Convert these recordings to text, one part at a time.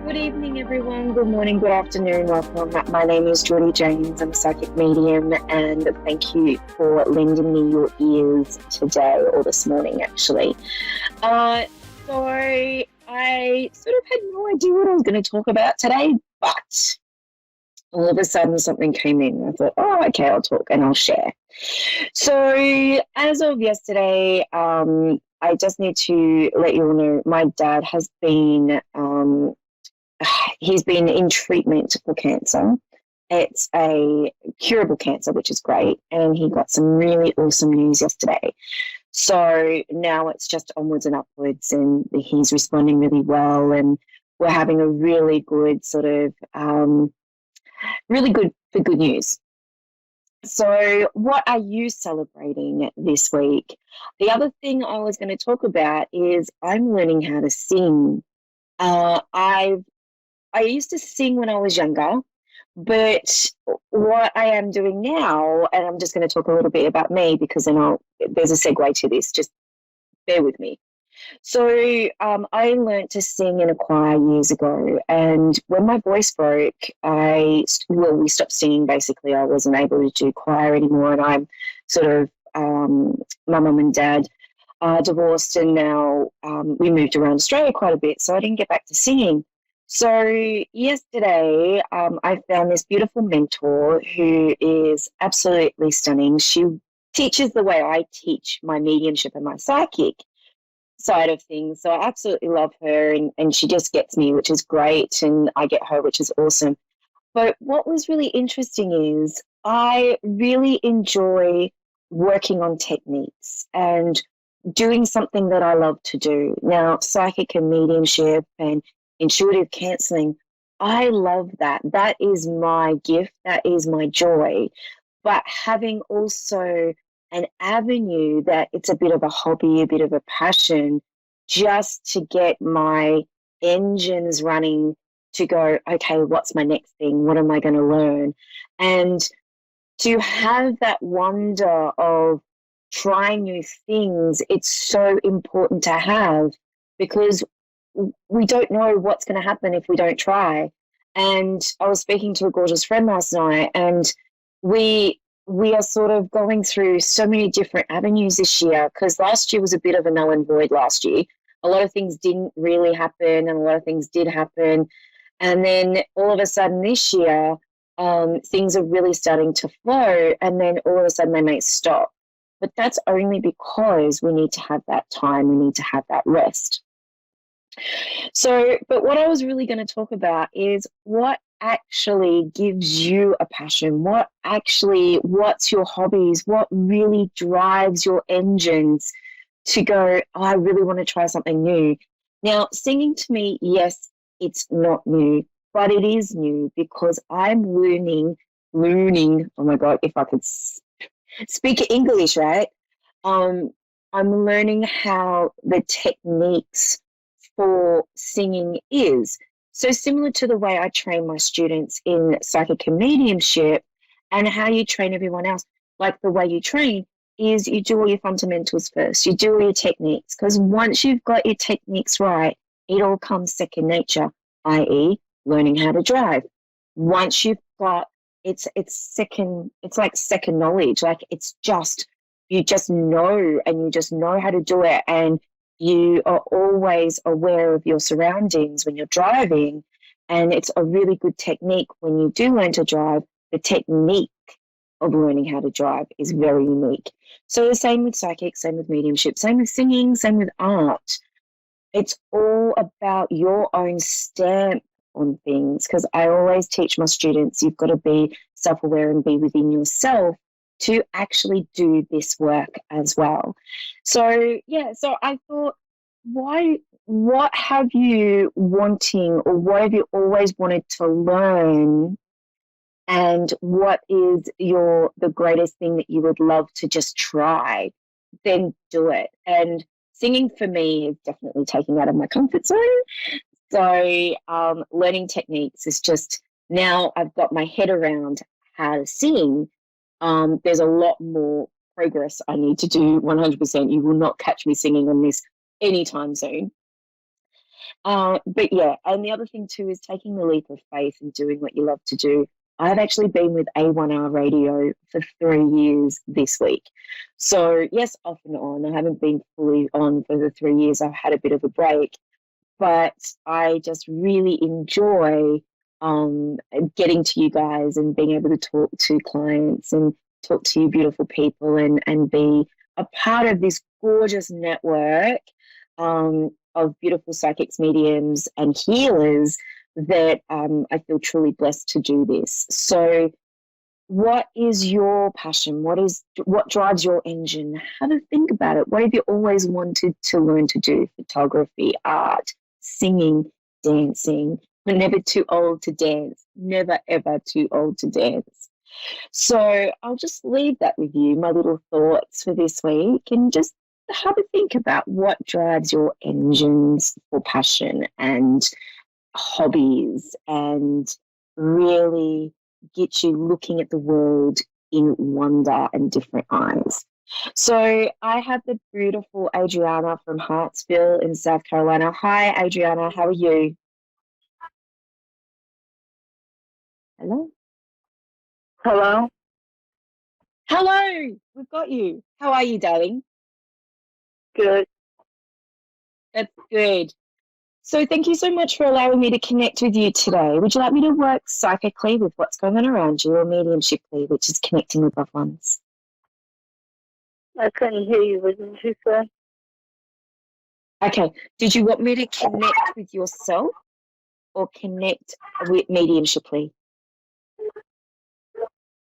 Good evening, everyone. Good morning, good afternoon. Welcome. My name is Jordie James. I'm a psychic medium, and thank you for lending me your ears today or this morning, actually. So I sort of had no idea what I was going to talk about today, but all of a sudden something came in. I thought, oh, okay, I'll talk and I'll share. So as of yesterday, I just need to let you all know my dad has been he's been in treatment for cancer. It's a curable cancer, which is great. And he got some really awesome news yesterday. So now it's just onwards and upwards, and he's responding really well. And we're having a really good sort of, really good for good news. So what are you celebrating this week? The other thing I was going to talk about is I'm learning how to sing. I used to sing when I was younger, but what I am doing now, and I'm just going to talk a little bit about me because then there's a segue to this, just bear with me. So I learned to sing in a choir years ago, and when my voice broke, we stopped singing basically. I wasn't able to do choir anymore, and I'm sort of, my mum and dad are divorced, and now we moved around Australia quite a bit, so I didn't get back to singing. So yesterday, I found this beautiful mentor who is absolutely stunning. She teaches the way I teach my mediumship and my psychic side of things. So I absolutely love her, and she just gets me, which is great, and I get her, which is awesome. But what was really interesting is I really enjoy working on techniques and doing something that I love to do. Now, psychic and mediumship and intuitive counseling, I love that. That is my gift. That is my joy. But having also an avenue that it's a bit of a hobby, a bit of a passion, just to get my engines running to go, okay, what's my next thing? What am I going to learn? And to have that wonder of trying new things, it's so important to have, because we don't know what's going to happen if we don't try. And I was speaking to a gorgeous friend last night, and we are sort of going through so many different avenues this year, because last year was a bit of a null and void last year. A lot of things didn't really happen, and a lot of things did happen. And then all of a sudden this year, things are really starting to flow, and then all of a sudden they may stop. But that's only because we need to have that time, we need to have that rest. So, but what I was really going to talk about is what actually gives you a passion, what's your hobbies, what really drives your engines to go, oh, I really want to try something new. Now, singing to me, yes, it's not new, but it is new because I'm learning, oh my God, if I could speak English, right? I'm learning how the techniques for singing is. So similar to the way I train my students in psychic and mediumship and how you train everyone else, like the way you train is you do all your fundamentals first, you do all your techniques, because once you've got your techniques right, it all comes second nature, i.e. learning how to drive. Once you've got, it's like second knowledge, like it's just, you just know, and you just know how to do it, and you are always aware of your surroundings when you're driving, and it's a really good technique when you do learn to drive. The technique of learning how to drive is very unique. So the same with psychic, same with mediumship, same with singing, same with art. It's all about your own stamp on things, because I always teach my students you've got to be self-aware and be within yourself to actually do this work as well. So, yeah, so I thought, what have you wanting, or what have you always wanted to learn, and what is the greatest thing that you would love to just try? Then do it. And singing for me is definitely taking out of my comfort zone. So learning techniques is just, now I've got my head around how to sing. There's a lot more progress I need to do. 100%. You will not catch me singing on this anytime soon. But yeah, and the other thing too is taking the leap of faith and doing what you love to do. I've actually been with A1R Radio for 3 years this week. So, yes, off and on. I haven't been fully on for the 3 years. I've had a bit of a break, but I just really enjoy um, getting to you guys and being able to talk to clients and talk to you beautiful people and be a part of this gorgeous network of beautiful psychics, mediums, and healers that I feel truly blessed to do this. So, what is your passion? What drives your engine? Have a think about it. What have you always wanted to learn to do? Photography, art, singing, dancing. We're never too old to dance. Never ever too old to dance. So I'll just leave that with you, my little thoughts for this week, and just have a think about what drives your engines for passion and hobbies and really get you looking at the world in wonder and different eyes. So I have the beautiful Adriana from Hartsville in South Carolina. Hi, Adriana. How are you? Hello. Hello? Hello. We've got you. How are you, darling? Good. That's good. So thank you so much for allowing me to connect with you today. Would you like me to work psychically with what's going on around you or mediumshiply, which is connecting with loved ones? I couldn't hear you. What did you say? Okay. Did you want me to connect with yourself or connect with mediumshiply?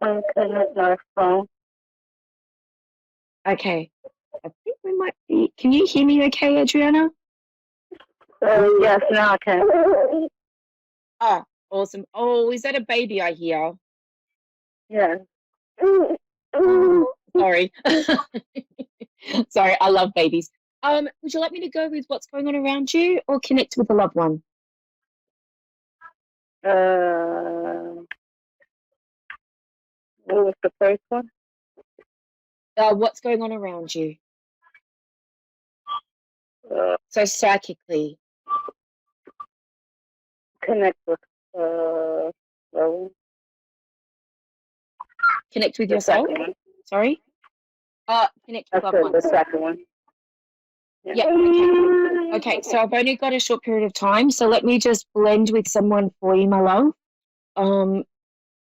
I couldn't my phone. Okay. I think we might be. Can you hear me okay, Adriana? Yes, now I can. Ah, awesome. Oh, is that a baby I hear? Yeah. Oh, sorry. Sorry, I love babies. Would you like me to go with what's going on around you or connect with a loved one? What was the first one? What's going on around you? Uh, So psychically, Connect with uh, the connect with yourself. second one. Sorry. Connect I with loved said the ones. second one. Yeah. Okay. Okay. So I've only got a short period of time, so let me just blend with someone for you, my love. Um.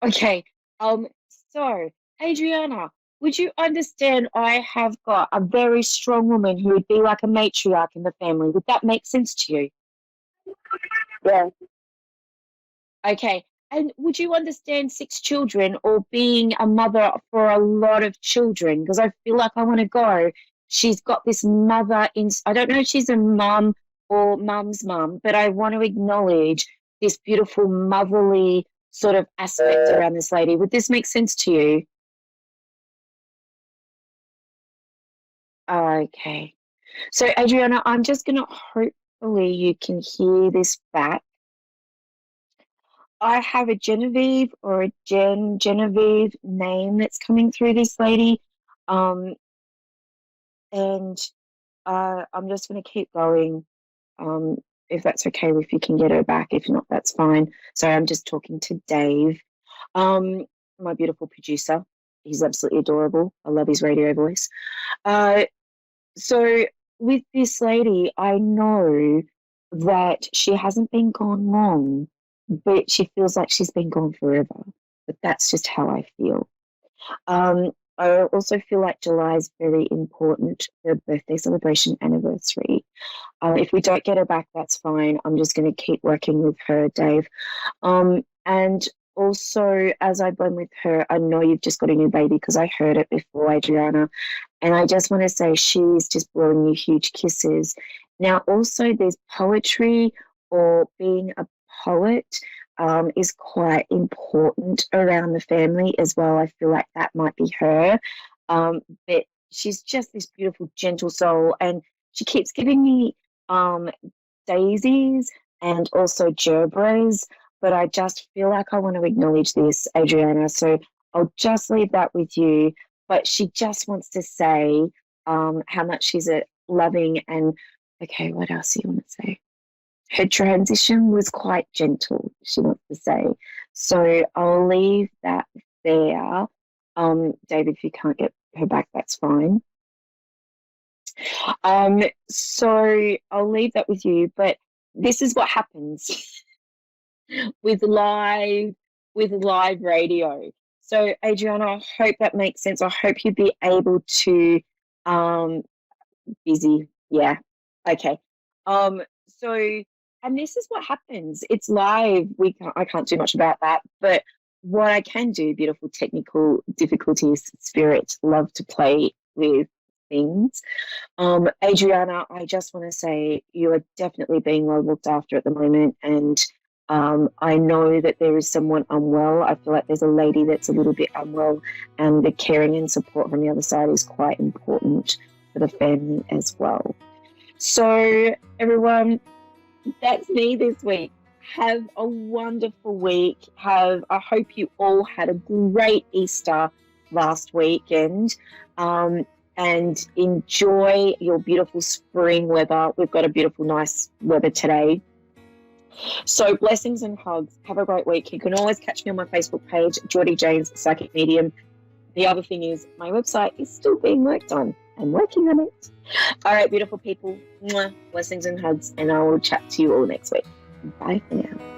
Okay. Um. So, Adriana, would you understand? I have got a very strong woman who would be like a matriarch in the family. Would that make sense to you? Yeah. Okay. And would you understand six children or being a mother for a lot of children? Because I feel like I want to go. She's got this mother in, I don't know if she's a mum or mum's mum, but I want to acknowledge this beautiful motherly sort of aspect around this lady. Would this make sense to you? Okay. So, Adriana, I'm just going to hopefully you can hear this back. I have a Genevieve or a Genevieve name that's coming through this lady. Um, and I'm just going to keep going. If that's okay, if you can get her back. If not, that's fine. Sorry, I'm just talking to Dave, my beautiful producer. He's absolutely adorable. I love his radio voice. So with this lady, I know that she hasn't been gone long, but she feels like she's been gone forever. But that's just how I feel. I also feel like July is very important for a birthday celebration anniversary. If we don't get her back, that's fine. I'm just going to keep working with her, Dave. And also, as I blend with her, I know you've just got a new baby because I heard it before, Adriana. And I just want to say she's just blowing you huge kisses. Now, also, there's poetry or being a poet is quite important around the family as well. I feel like that might be her. But she's just this beautiful, gentle soul. And she keeps giving me daisies and also gerbils. But I just feel like I want to acknowledge this, Adriana. So I'll just leave that with you. But she just wants to say how much she's a loving and okay, what else do you want to say? her transition was quite gentle, she wants to say. So I'll leave that there. David, if you can't get her back, that's fine. So I'll leave that with you, but this is what happens with live radio. So Adriana, I hope that makes sense. I hope you'd be able to busy. Yeah. Okay. So and this is what happens. It's live. I can't do much about that, but what I can do, beautiful technical difficulties, spirit, love to play with things. Adriana, I just want to say you are definitely being well looked after at the moment, and I know that there is someone unwell. I feel like there's a lady that's a little bit unwell, and the caring and support from the other side is quite important for the family as well. So everyone, that's me this week. Have a wonderful week. I hope you all had a great Easter last weekend. And enjoy your beautiful spring weather. We've got a beautiful, nice weather today. So blessings and hugs. Have a great week. You can always catch me on my Facebook page, Jordie James Psychic Medium. The other thing is my website is still being worked on. I'm working on it. All right, beautiful people. Mwah. Blessings and hugs, and I will chat to you all next week. Bye for now.